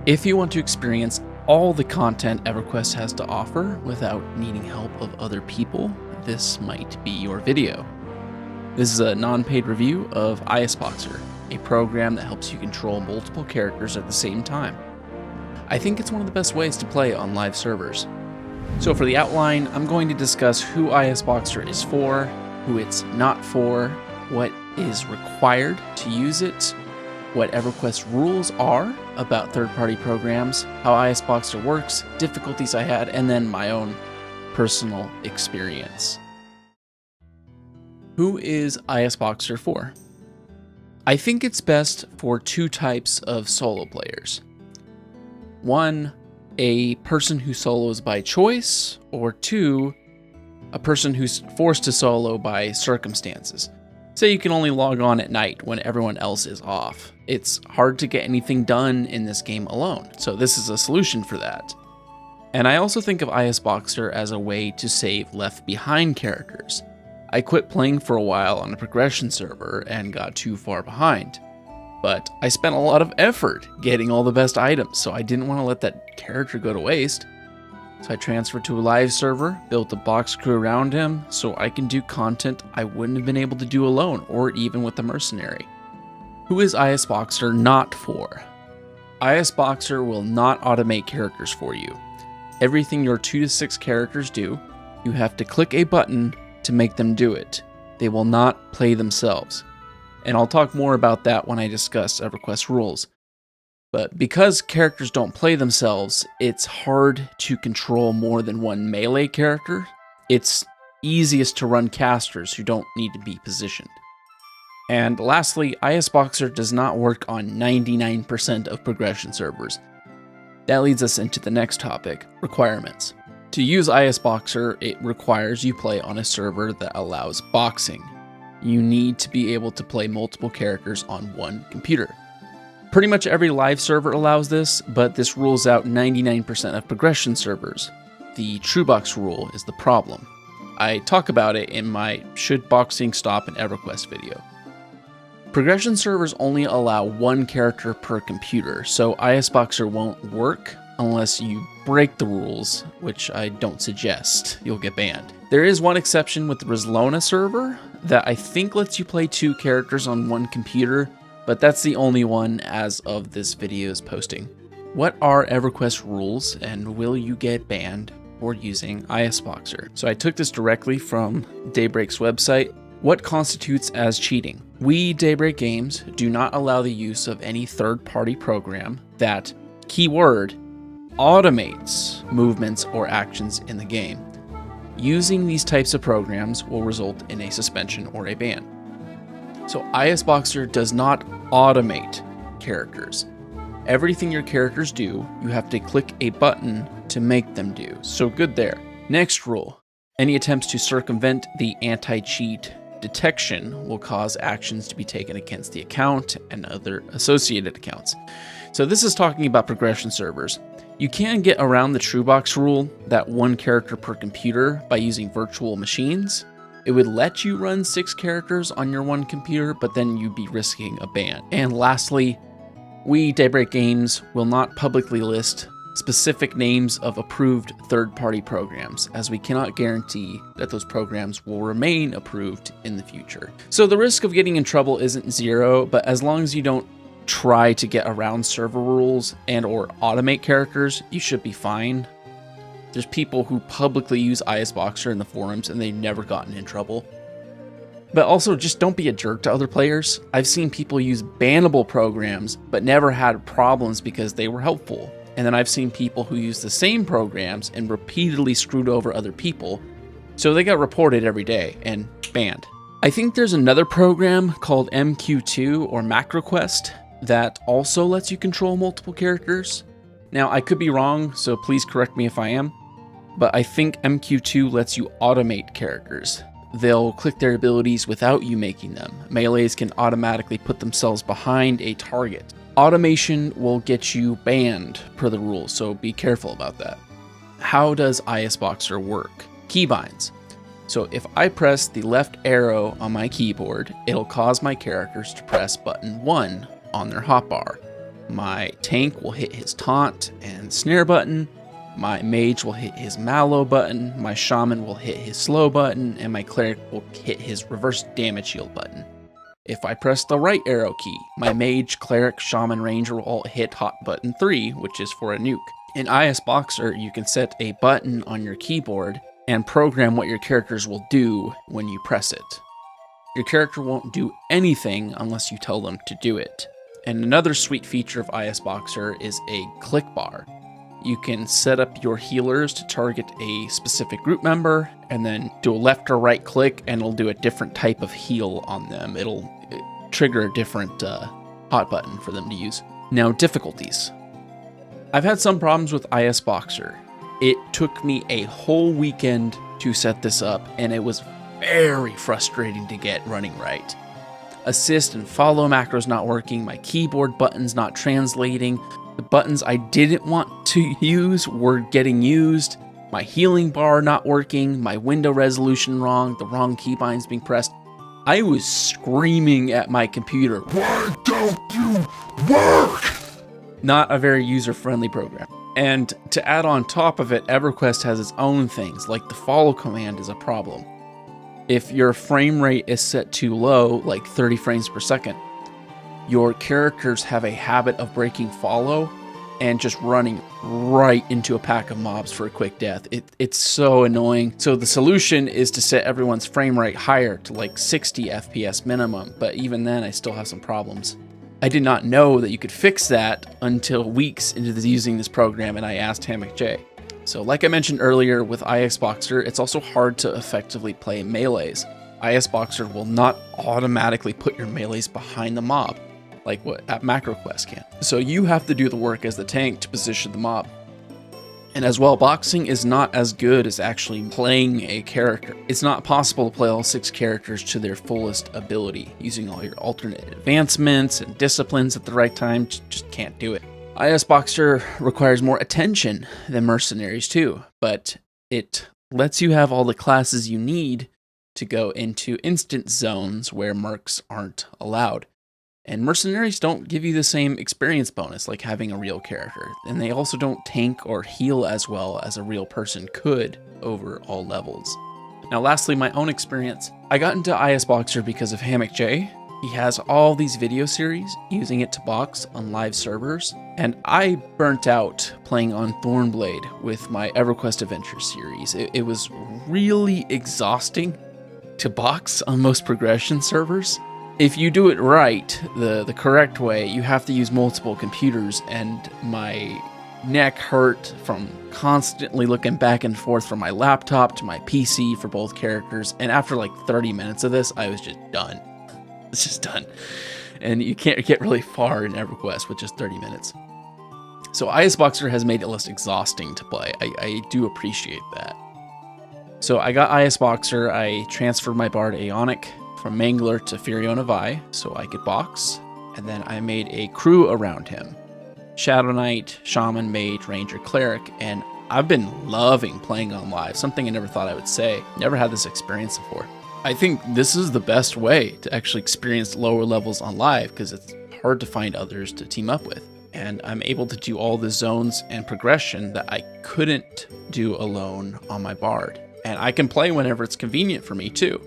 If you want to experience all the content EverQuest has to offer without needing help of other people, this might be your video. This is a non-paid review of Isboxer, a program that helps you control multiple characters at the same time. I think it's one of the best ways to play on live servers. So for the outline, I'm going to discuss who Isboxer is for, who it's not for, what is required to use it, what EverQuest rules are about third-party programs, how Isboxer works, difficulties I had, and then my own personal experience. Who is Isboxer for? I think it's best for two types of solo players. One, a person who solos by choice, or two, a person who's forced to solo by circumstances. Say you can only log on at night when everyone else is off. It's hard to get anything done in this game alone, so this is a solution for that. And I also think of Isboxer as a way to save left behind characters. I quit playing for a while on a progression server and got too far behind. But I spent a lot of effort getting all the best items, so I didn't want to let that character go to waste. So I transferred to a live server, built a box crew around him, so I can do content I wouldn't have been able to do alone, or even with a mercenary. Who is Isboxer not for? Isboxer will not automate characters for you. Everything your 2 to 6 characters do, you have to click a button to make them do it. They will not play themselves. And I'll talk more about that when I discuss EverQuest rules. But because characters don't play themselves, it's hard to control more than one melee character. It's easiest to run casters who don't need to be positioned. And lastly, Isboxer does not work on 99% of progression servers. That leads us into the next topic, requirements. To use Isboxer, it requires you play on a server that allows boxing. You need to be able to play multiple characters on one computer. Pretty much every live server allows this, but this rules out 99% of progression servers. The true box rule is the problem. I talk about it in my Should Boxing Stop in EverQuest video. Progression servers only allow one character per computer, so Isboxer won't work unless you break the rules, which I don't suggest. You'll get banned. There is one exception with the Rizlona server that I think lets you play 2 characters on one computer, but that's the only one as of this video's posting. What are EverQuest rules, and will you get banned for using Isboxer? So I took this directly from Daybreak's website. What constitutes as cheating? We, Daybreak Games, do not allow the use of any third-party program that, keyword, automates movements or actions in the game. Using these types of programs will result in a suspension or a ban. So Isboxer does not automate characters. Everything your characters do, you have to click a button to make them do. So good there. Next rule. Any attempts to circumvent the anti-cheat detection will cause actions to be taken against the account and other associated accounts. So this is talking about progression servers. You can get around the true box rule that 1 character per computer by using virtual machines. It would let you run 6 characters on your one computer, but then you'd be risking a ban. And lastly, we, Daybreak Games, will not publicly list specific names of approved third-party programs, as we cannot guarantee that those programs will remain approved in the future. So the risk of getting in trouble isn't 0, but as long as you don't try to get around server rules and or automate characters, you should be fine. There's people who publicly use Isboxer in the forums and they've never gotten in trouble. But also, just don't be a jerk to other players. I've seen people use bannable programs but never had problems because they were helpful. And then I've seen people who use the same programs and repeatedly screwed over other people, so they got reported every day and banned. I think there's another program called MQ2 or EverQuest that also lets you control multiple characters. Now, I could be wrong, so please correct me if I am, but I think MQ2 lets you automate characters. They'll click their abilities without you making them. Melees can automatically put themselves behind a target. Automation will get you banned per the rules, so be careful about that. How does Isboxer work? Keybinds. So if I press the left arrow on my keyboard, it'll cause my characters to press button 1 on their hotbar. My tank will hit his taunt and snare button. My mage will hit his mallow button. My shaman will hit his slow button. And my cleric will hit his reverse damage shield button. If I press the right arrow key, my mage, cleric, shaman, ranger will all hit hot button 3, which is for a nuke. In Isboxer, you can set a button on your keyboard and program what your characters will do when you press it. Your character won't do anything unless you tell them to do it. And another sweet feature of Isboxer is a click bar. You can set up your healers to target a specific group member and then do a left or right click and it'll do a different type of heal on them. It'll trigger a different hot button for them to use. Now, difficulties. I've had some problems with Isboxer. It took me a whole weekend to set this up and it was very frustrating to get running right. Assist and follow macros not working, my keyboard buttons not translating, the buttons I didn't want to use were getting used, my healing bar not working, my window resolution wrong, the wrong keybinds being pressed. I was screaming at my computer, "Why don't you work?" Not a very user-friendly program. And to add on top of it, EverQuest has its own things, like the follow command is a problem. If your frame rate is set too low, like 30 frames per second, your characters have a habit of breaking follow and just running right into a pack of mobs for a quick death. It's so annoying. So the solution is to set everyone's frame rate higher to like 60 FPS minimum, but even then I still have some problems. I did not know that you could fix that until weeks into using this program, and I asked Hammock J. So like I mentioned earlier with Isboxer, it's also hard to effectively play melees. Isboxer will not automatically put your melees behind the mob, like what EverQuest can. So you have to do the work as the tank to position the mob. And as well, boxing is not as good as actually playing a character. It's not possible to play all 6 characters to their fullest ability, using all your alternate advancements and disciplines at the right time. Just can't do it. Isboxer requires more attention than Mercenaries too, but it lets you have all the classes you need to go into instant zones where mercs aren't allowed. And Mercenaries don't give you the same experience bonus like having a real character, and they also don't tank or heal as well as a real person could over all levels. Now lastly, my own experience. I got into Isboxer because of Hammock J. He has all these video series using it to box on live servers, and I burnt out playing on Thornblade with my EverQuest Adventure series. It was really exhausting to box on most progression servers. If you do it right, the correct way, you have to use multiple computers, and my neck hurt from constantly looking back and forth from my laptop to my PC for both characters, and after like 30 minutes of this, I was just done. It's just done. And you can't get really far in EverQuest with just 30 minutes. So Isboxer has made it less exhausting to play. I do appreciate that. So I got Isboxer, I transferred my bard Aeonic from Mangler to Furiona Vi so I could box, and then I made a crew around him. Shadow Knight, Shaman, Mage, Ranger, Cleric, and I've been loving playing on live, something I never thought I would say. Never had this experience before. I think this is the best way to actually experience lower levels on live because it's hard to find others to team up with. And I'm able to do all the zones and progression that I couldn't do alone on my bard. And I can play whenever it's convenient for me too.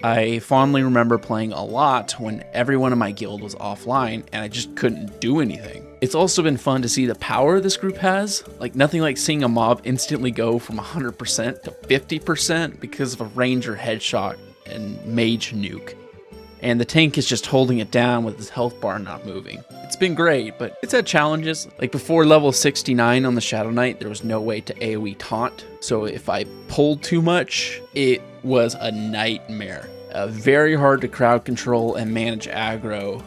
I fondly remember playing a lot when everyone in my guild was offline and I just couldn't do anything. It's also been fun to see the power this group has. Like nothing like seeing a mob instantly go from 100% to 50% because of a ranger headshot and mage nuke. And the tank is just holding it down with his health bar not moving. It's been great, but it's had challenges. Like before level 69 on the Shadow Knight, there was no way to AoE taunt. So if I pulled too much, it was a nightmare. Very hard to crowd control and manage aggro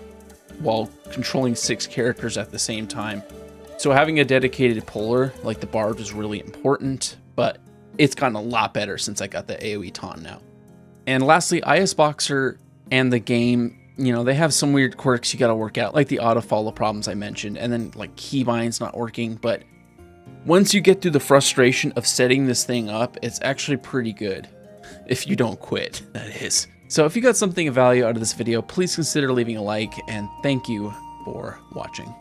while controlling 6 characters at the same time. So having a dedicated puller like the bard was really important, but it's gotten a lot better since I got the AoE taunt now. And lastly, Isboxer and the game, you know, they have some weird quirks you gotta work out, like the auto follow problems I mentioned, and then like keybinds not working, but once you get through the frustration of setting this thing up, it's actually pretty good. If you don't quit, that is. So if you got something of value out of this video, please consider leaving a like, and thank you for watching.